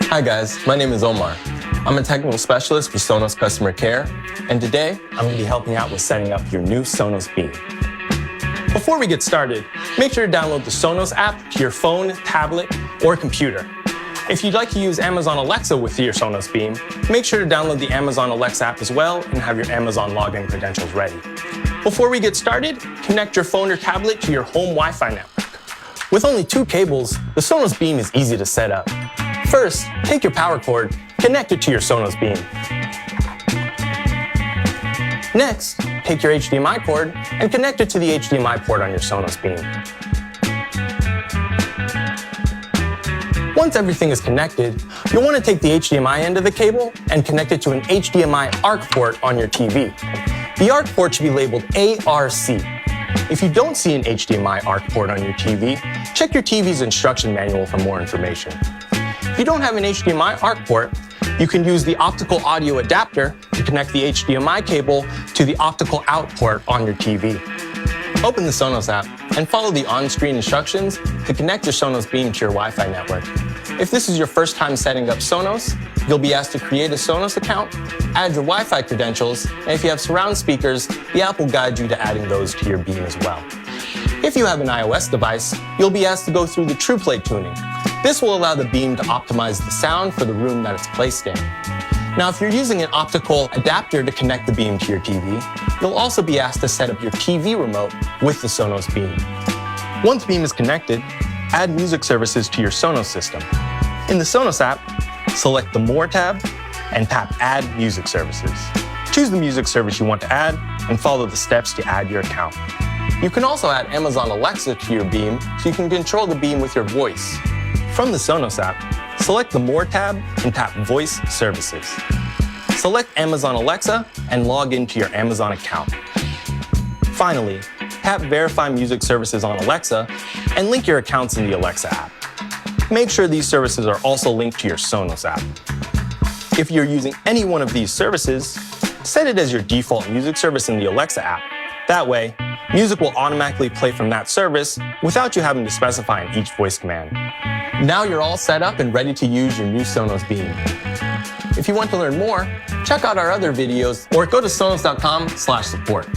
Hi guys, my name is Omar. I'm a technical specialist for Sonos Customer Care, and today I'm going to be helping out with setting up your new Sonos Beam. Before we get started, make sure to download the Sonos app to your phone, tablet, or computer. If you'd like to use Amazon Alexa with your Sonos Beam, make sure to download the Amazon Alexa app as well and have your Amazon login credentials ready. Before we get started, connect your phone or tablet to your home Wi-Fi network. With only 2 cables, the Sonos Beam is easy to set up. First, take your power cord, connect it to your Sonos Beam. Next, take your HDMI cord and connect it to the HDMI port on your Sonos Beam. Once everything is connected, you'll want to take the HDMI end of the cable and connect it to an HDMI ARC port on your TV. The ARC port should be labeled ARC. If you don't see an HDMI ARC port on your TV, check your TV's instruction manual for more information. If you don't have an HDMI ARC port, you can use the optical audio adapter to connect the HDMI cable to the optical out port on your TV. Open the Sonos app and follow the on-screen instructions to connect your Sonos Beam to your Wi-Fi network. If this is your first time setting up Sonos, you'll be asked to create a Sonos account, add your Wi-Fi credentials, and if you have surround speakers, the app will guide you to adding those to your Beam as well. If you have an iOS device, you'll be asked to go through the TruePlay tuning. This will allow the Beam to optimize the sound for the room that it's placed in. Now, if you're using an optical adapter to connect the Beam to your TV, you'll also be asked to set up your TV remote with the Sonos Beam. Once Beam is connected, add music services to your Sonos system. In the Sonos app, select the More tab and tap Add Music Services. Choose the music service you want to add and follow the steps to add your account. You can also add Amazon Alexa to your Beam so you can control the Beam with your voice. From the Sonos app, select the More tab and tap Voice Services. Select Amazon Alexa and log into your Amazon account. Finally, tap Verify Music Services on Alexa and link your accounts in the Alexa app. Make sure these services are also linked to your Sonos app. If you're using any one of these services, set it as your default music service in the Alexa app. That way, music will automatically play from that service without you having to specify in each voice command. Now you're all set up and ready to use your new Sonos Beam. If you want to learn more, check out our other videos or go to sonos.com/support.